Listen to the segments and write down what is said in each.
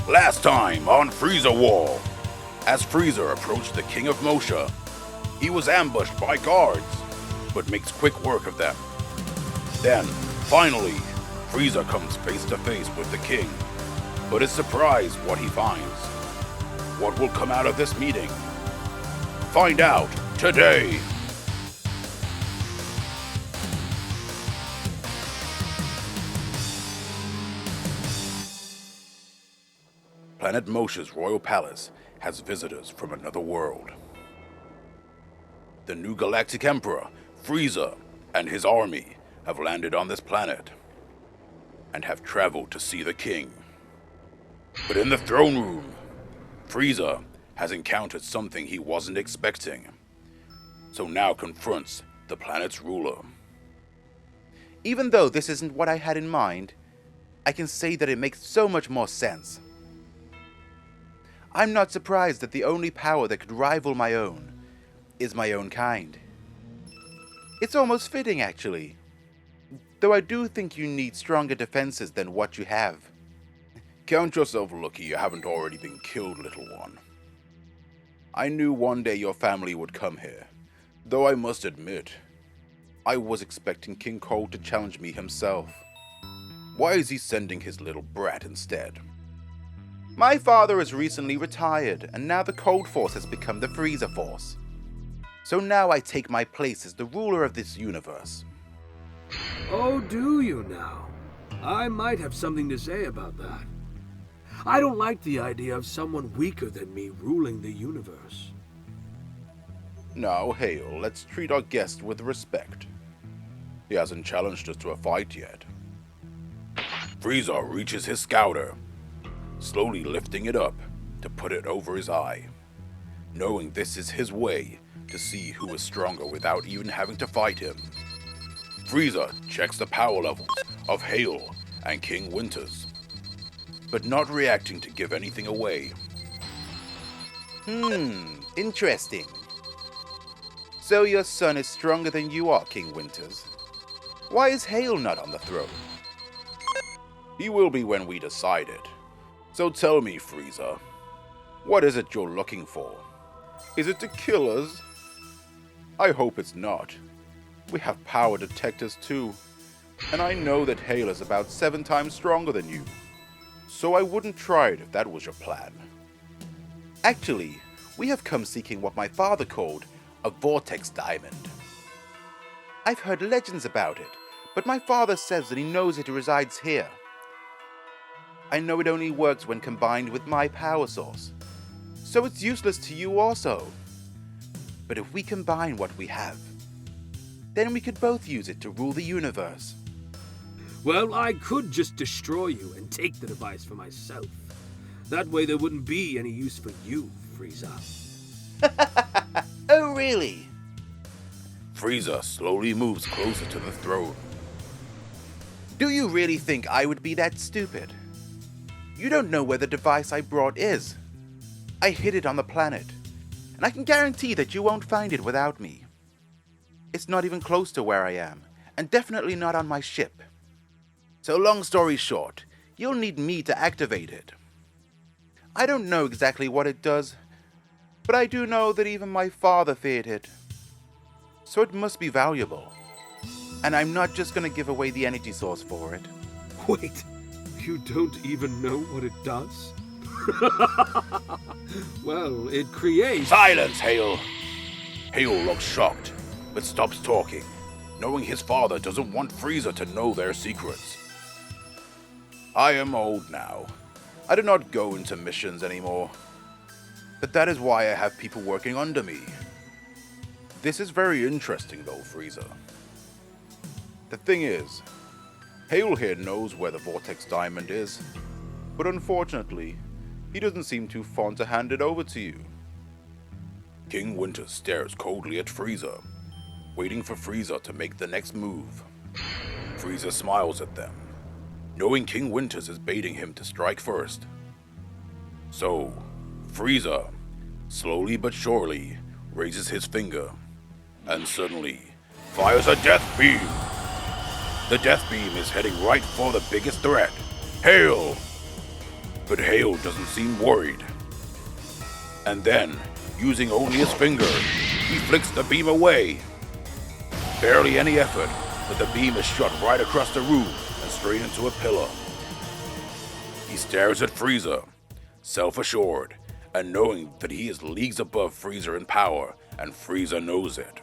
Last time on Frieza War. As Frieza approached the King of Mosha, he was ambushed by guards, but makes quick work of them. Then, finally, Frieza comes face to face with the king, but is surprised what he finds. What will come out of this meeting? Find out today! Planet Mosha's royal palace has visitors from another world. The new galactic emperor, Frieza, and his army have landed on this planet and have traveled to see the king. But in the throne room, Frieza has encountered something he wasn't expecting, so now confronts the planet's ruler. Even though this isn't what I had in mind, I can say that it makes so much more sense. I'm not surprised that the only power that could rival my own is my own kind. It's almost fitting, actually. Though I do think you need stronger defenses than what you have. Count yourself lucky you haven't already been killed, little one. I knew one day your family would come here, though I must admit, I was expecting King Cold to challenge me himself. Why is he sending his little brat instead? My father has recently retired, and now the Cold Force has become the Frieza Force. So now I take my place as the ruler of this universe. Oh, do you now? I might have something to say about that. I don't like the idea of someone weaker than me ruling the universe. Now, Hale, let's treat our guest with respect. He hasn't challenged us to a fight yet. Frieza reaches his scouter, slowly lifting it up to put it over his eye, knowing this is his way to see who is stronger without even having to fight him. Frieza checks the power levels of Hale and King Winters, but not reacting to give anything away. Interesting. So your son is stronger than you are, King Winters. Why is Hale not on the throne? He will be when we decide it. So tell me, Frieza, what is it you're looking for? Is it to kill us? I hope it's not. We have power detectors too, and I know that Hale is about 7 times stronger than you. So I wouldn't try it if that was your plan. Actually, we have come seeking what my father called a vortex diamond. I've heard legends about it, but my father says that he knows it resides here. I know it only works when combined with my power source, so it's useless to you also. But if we combine what we have, then we could both use it to rule the universe. Well, I could just destroy you and take the device for myself. That way there wouldn't be any use for you, Frieza. Oh, really? Frieza slowly moves closer to the throne. Do you really think I would be that stupid? You don't know where the device I brought is. I hid it on the planet, and I can guarantee that you won't find it without me. It's not even close to where I am, and definitely not on my ship. So long story short, you'll need me to activate it. I don't know exactly what it does, but I do know that even my father feared it. So it must be valuable. And I'm not just gonna give away the energy source for it. Wait, you don't even know what it does? Well, it creates... Silence, Hale! Hale looks shocked, but stops talking, knowing his father doesn't want Frieza to know their secrets. I am old now. I do not go into missions anymore. But that is why I have people working under me. This is very interesting though, Frieza. The thing is, Hale here knows where the Vortex Diamond is, but unfortunately, he doesn't seem too fond to hand it over to you. King Winter stares coldly at Frieza, waiting for Frieza to make the next move. Frieza smiles at them, knowing King Winters is baiting him to strike first. So, Frieza, slowly but surely, raises his finger, and suddenly fires a death beam. The death beam is heading right for the biggest threat, Hale. But Hale doesn't seem worried. And then, using only his finger, he flicks the beam away. Barely any effort, but the beam is shot right across the room and straight into a pillar. He stares at Frieza, self-assured, and knowing that he is leagues above Frieza in power, and Frieza knows it.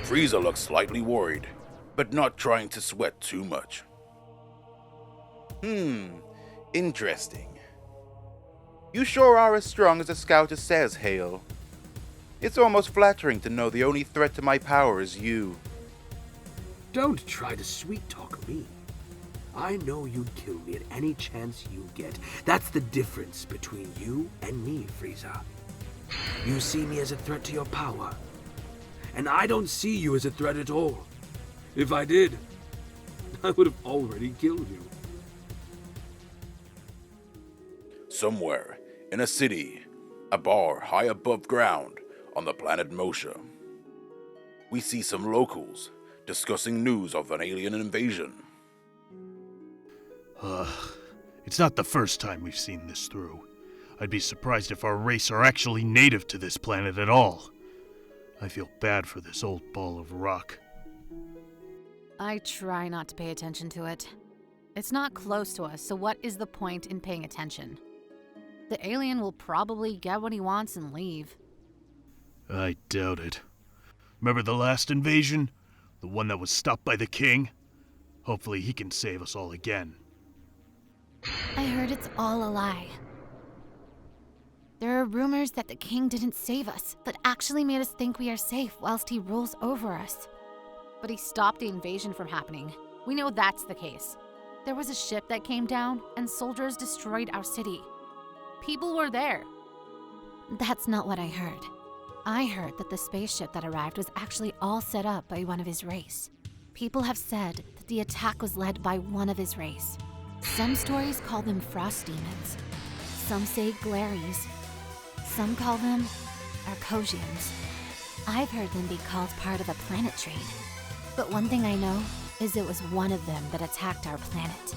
Frieza looks slightly worried, but not trying to sweat too much. Interesting. You sure are as strong as the Scouter says, Hale. It's almost flattering to know the only threat to my power is you. Don't try to sweet-talk me. I know you'd kill me at any chance you get. That's the difference between you and me, Frieza. You see me as a threat to your power. And I don't see you as a threat at all. If I did, I would have already killed you. Somewhere, in a city, a bar high above ground on the planet Mosha, we see some locals discussing news of an alien invasion. It's not the first time we've seen this through. I'd be surprised if our race are actually native to this planet at all. I feel bad for this old ball of rock. I try not to pay attention to it. It's not close to us, so what is the point in paying attention? The alien will probably get what he wants and leave. I doubt it. Remember the last invasion? The one that was stopped by the king? Hopefully he can save us all again. I heard it's all a lie. There are rumors that the king didn't save us, but actually made us think we are safe whilst he rules over us. But he stopped the invasion from happening. We know that's the case. There was a ship that came down, and soldiers destroyed our city. People were there. That's not what I heard. I heard that the spaceship that arrived was actually all set up by one of his race. People have said that the attack was led by one of his race. Some stories call them frost demons. Some say Glaries. Some call them Arcosians. I've heard them be called part of a planet trade. But one thing I know is it was one of them that attacked our planet.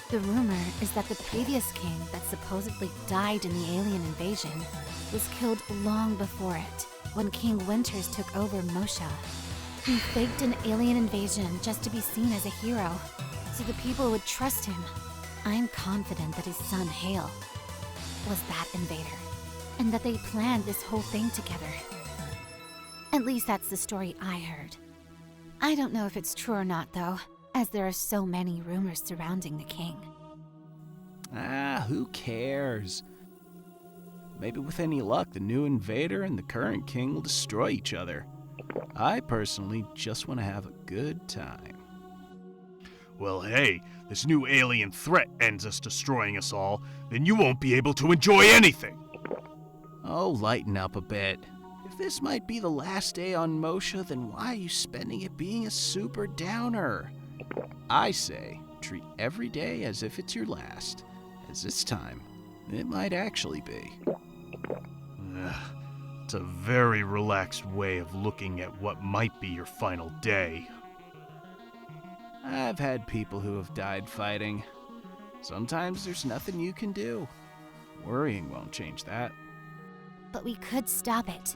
The rumor is that the previous king that supposedly died in the alien invasion was killed long before it, when King Winters took over Mosha. He faked an alien invasion just to be seen as a hero, so the people would trust him. I'm confident that his son Hale was that invader, and that they planned this whole thing together. At least that's the story I heard. I don't know if it's true or not, though, as there are so many rumors surrounding the king. Who cares? Maybe with any luck, the new invader and the current king will destroy each other. I personally just want to have a good time. Well, hey, this new alien threat ends us destroying us all, then you won't be able to enjoy anything. Oh, lighten up a bit. If this might be the last day on Mosha, then why are you spending it being a super downer? I say, treat every day as if it's your last, as this time, it might actually be. It's a very relaxed way of looking at what might be your final day. I've had people who have died fighting. Sometimes there's nothing you can do. Worrying won't change that. But we could stop it.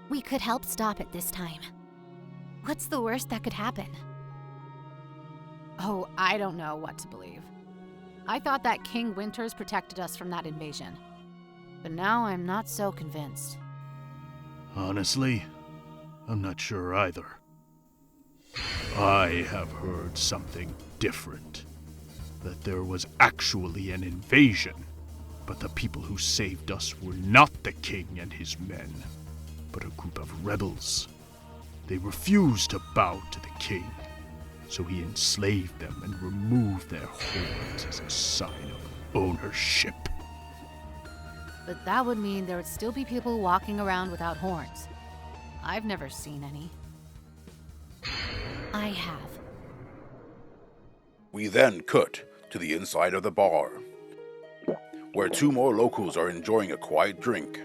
We could help stop it this time. What's the worst that could happen? Oh, I don't know what to believe. I thought that King Winters protected us from that invasion. But now I'm not so convinced. Honestly, I'm not sure either. I have heard something different. That there was actually an invasion, but the people who saved us were not the king and his men, but a group of rebels. They refused to bow to the king, so he enslaved them and removed their horns as a sign of ownership. But that would mean there would still be people walking around without horns. I've never seen any. I have. We then cut to the inside of the bar, where two more locals are enjoying a quiet drink,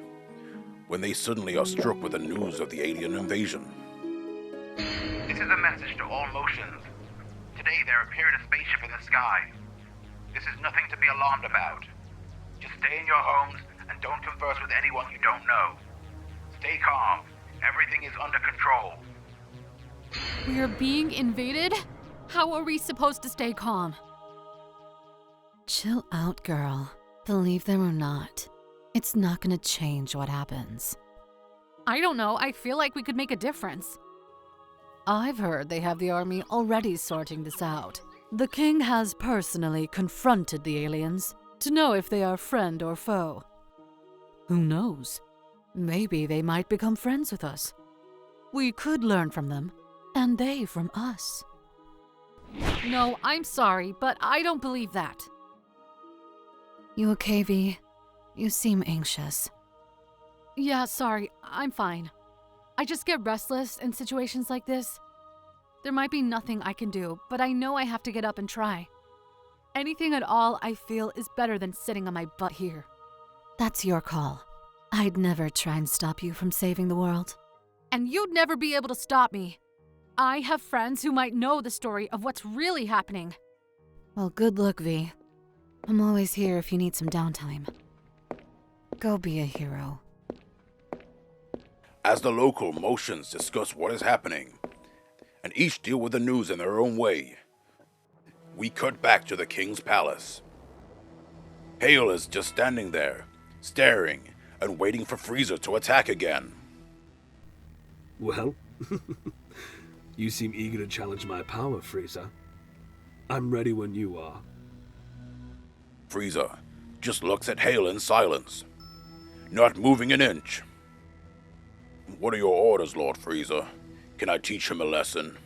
when they suddenly are struck with the news of the alien invasion. This is a message to all Motians. Today there appeared a spaceship in the sky. This is nothing to be alarmed about. Just stay in your homes and don't converse with anyone you don't know. Stay calm. Everything is under control. We are being invaded? How are we supposed to stay calm? Chill out, girl. Believe them or not, it's not gonna change what happens. I don't know. I feel like we could make a difference. I've heard they have the army already sorting this out. The king has personally confronted the aliens to know if they are friend or foe. Who knows? Maybe they might become friends with us. We could learn from them, and they from us. No, I'm sorry, but I don't believe that. You okay, V? You seem anxious. Yeah, sorry, I'm fine. I just get restless in situations like this. There might be nothing I can do, but I know I have to get up and try. Anything at all I feel is better than sitting on my butt here. That's your call. I'd never try and stop you from saving the world. And you'd never be able to stop me. I have friends who might know the story of what's really happening. Well, good luck, V. I'm always here if you need some downtime. Go be a hero. As the local motions discuss what is happening, and each deal with the news in their own way, we cut back to the king's palace. Hale is just standing there, staring and waiting for Frieza to attack again. Well, you seem eager to challenge my power, Frieza. I'm ready when you are. Frieza just looks at Hale in silence, not moving an inch. What are your orders, Lord Frieza? Can I teach him a lesson?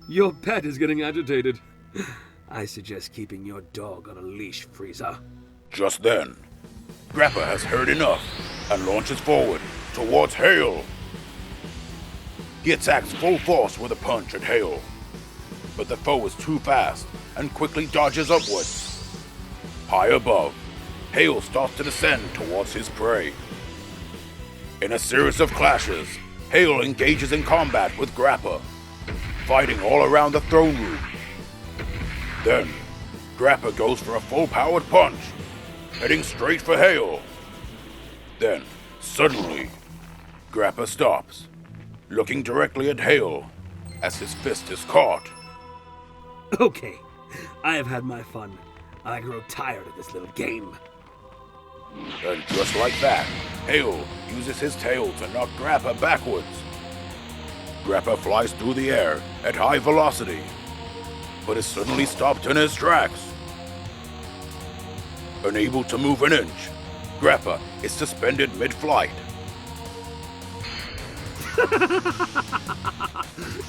Your pet is getting agitated. I suggest keeping your dog on a leash, Frieza. Just then, Grappa has heard enough and launches forward towards Hale. He attacks full force with a punch at Hale, but the foe is too fast and quickly dodges upwards. High above, Hale starts to descend towards his prey. In a series of clashes, Hale engages in combat with Grappa, fighting all around the throne room. Then, Grappa goes for a full-powered punch, heading straight for Hale. Then, suddenly, Grappa stops, looking directly at Hale as his fist is caught. Okay, I have had my fun. I grow tired of this little game. And just like that, Hale uses his tail to knock Grappa backwards. Grappa flies through the air at high velocity, but is suddenly stopped in his tracks. Unable to move an inch, Grappa is suspended mid-flight.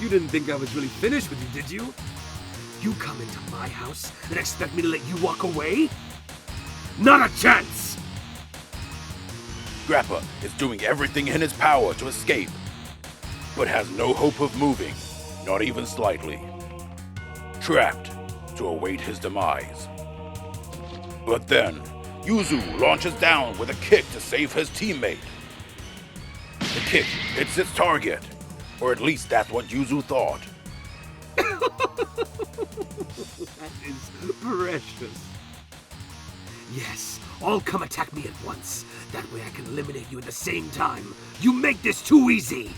You didn't think I was really finished with you, did you? You come into my house and expect me to let you walk away? Not a chance! Grappa is doing everything in his power to escape, but has no hope of moving, not even slightly. Trapped to await his demise. But then, Yuzu launches down with a kick to save his teammate. The kick hits its target, or at least that's what Yuzu thought. That is precious. Yes, all come attack me at once. That way I can eliminate you at the same time. You make this too easy.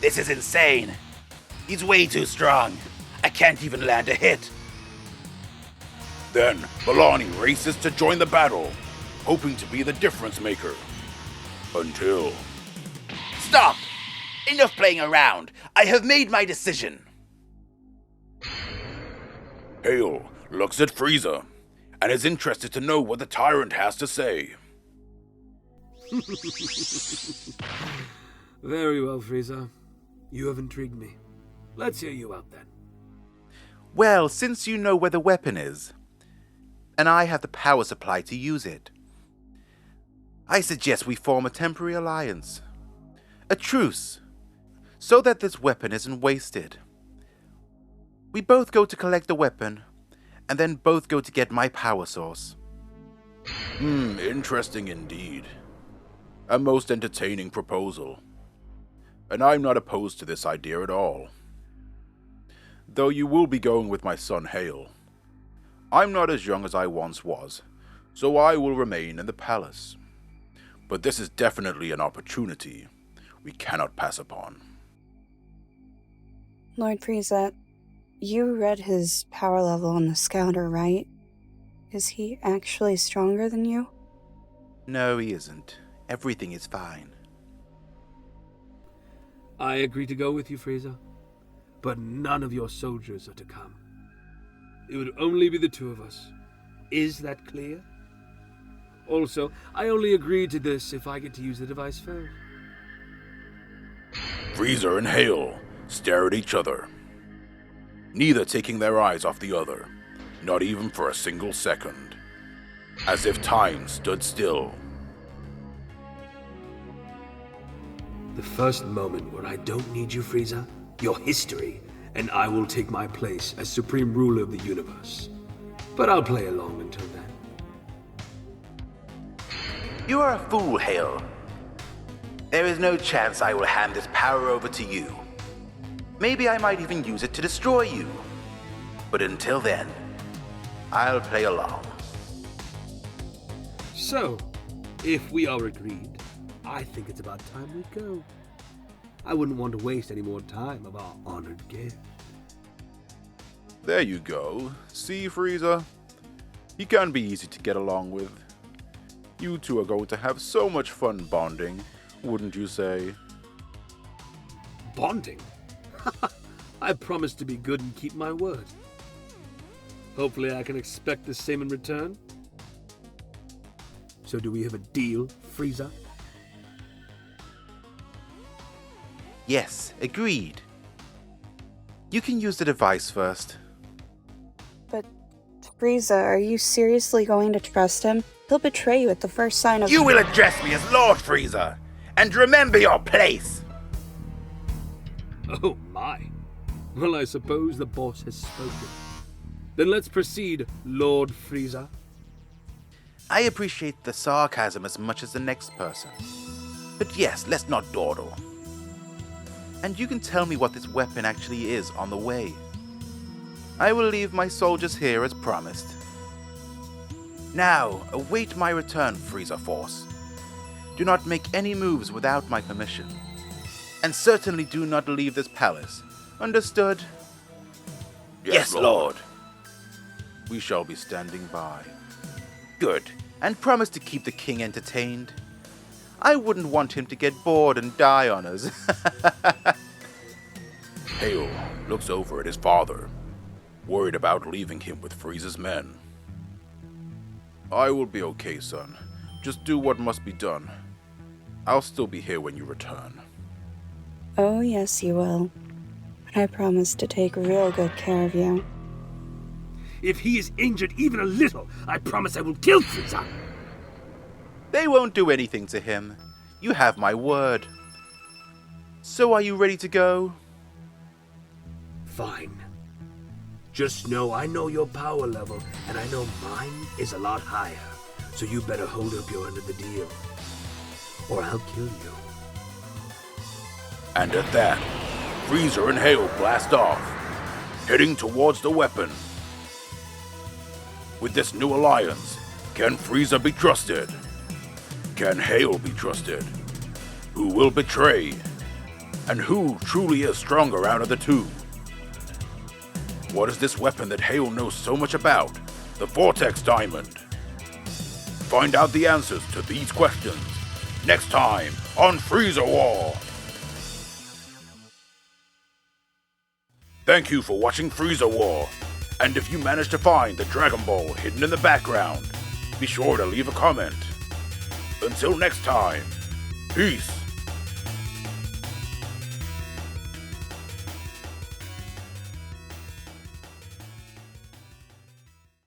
This is insane. He's way too strong. I can't even land a hit. Then, Milani races to join the battle, hoping to be the difference maker. Until... Stop! Enough playing around. I have made my decision. Hale looks at Frieza and is interested to know what the tyrant has to say. Very well, Frieza. You have intrigued me. Let's hear you out then. Well, since you know where the weapon is, and I have the power supply to use it, I suggest we form a temporary alliance. A truce, so that this weapon isn't wasted. We both go to collect the weapon, and then both go to get my power source. Interesting indeed. A most entertaining proposal. And I'm not opposed to this idea at all. Though you will be going with my son Hale. I'm not as young as I once was, so I will remain in the palace. But this is definitely an opportunity we cannot pass upon. Lord Frieza, you read his power level on the scouter, right? Is he actually stronger than you? No, he isn't. Everything is fine. I agree to go with you, Frieza, but none of your soldiers are to come. It would only be the two of us. Is that clear? Also, I only agree to this if I get to use the device first. Frieza and Hale stare at each other, neither taking their eyes off the other, not even for a single second, as if time stood still. The first moment where I don't need you, Frieza, your history, and I will take my place as supreme ruler of the universe. But I'll play along until then. You are a fool, Hale. There is no chance I will hand this power over to you. Maybe I might even use it to destroy you. But until then, I'll play along. So, if we are agreed, I think it's about time we go. I wouldn't want to waste any more time of our honored guest. There you go. See, Frieza? He can be easy to get along with. You two are going to have so much fun bonding, wouldn't you say? Bonding? I promise to be good and keep my word. Hopefully I can expect the same in return. So do we have a deal, Frieza? Yes, agreed. You can use the device first. But, Frieza, are you seriously going to trust him? He'll betray you at the first sign of— You will address me as Lord Frieza, and remember your place! Oh my. Well, I suppose the boss has spoken. Then let's proceed, Lord Frieza. I appreciate the sarcasm as much as the next person. But yes, let's not dawdle. And you can tell me what this weapon actually is on the way. I will leave my soldiers here as promised. Now, await my return, Frieza Force. Do not make any moves without my permission. And certainly do not leave this palace. Understood? Yes, Lord. We shall be standing by. Good. And promise to keep the king entertained. I wouldn't want him to get bored and die on us. Hale looks over at his father, worried about leaving him with Frieza's men. I will be okay, son. Just do what must be done. I'll still be here when you return. Oh, yes, you will. I promise to take real good care of you. If he is injured even a little, I promise I will kill Frieza. They won't do anything to him. You have my word. So are you ready to go? Fine. Just know I know your power level, and I know mine is a lot higher. So you better hold up your end of the deal, or I'll kill you. And at that, Frieza and Hale blast off, heading towards the weapon. With this new alliance, can Frieza be trusted? Can Hale be trusted? Who will betray? And who truly is stronger out of the two? What is this weapon that Hale knows so much about? The Vortex Diamond. Find out the answers to these questions next time on Frieza War. Thank you for watching Frieza War. And if you manage to find the Dragon Ball hidden in the background, be sure to leave a comment. Until next time, peace.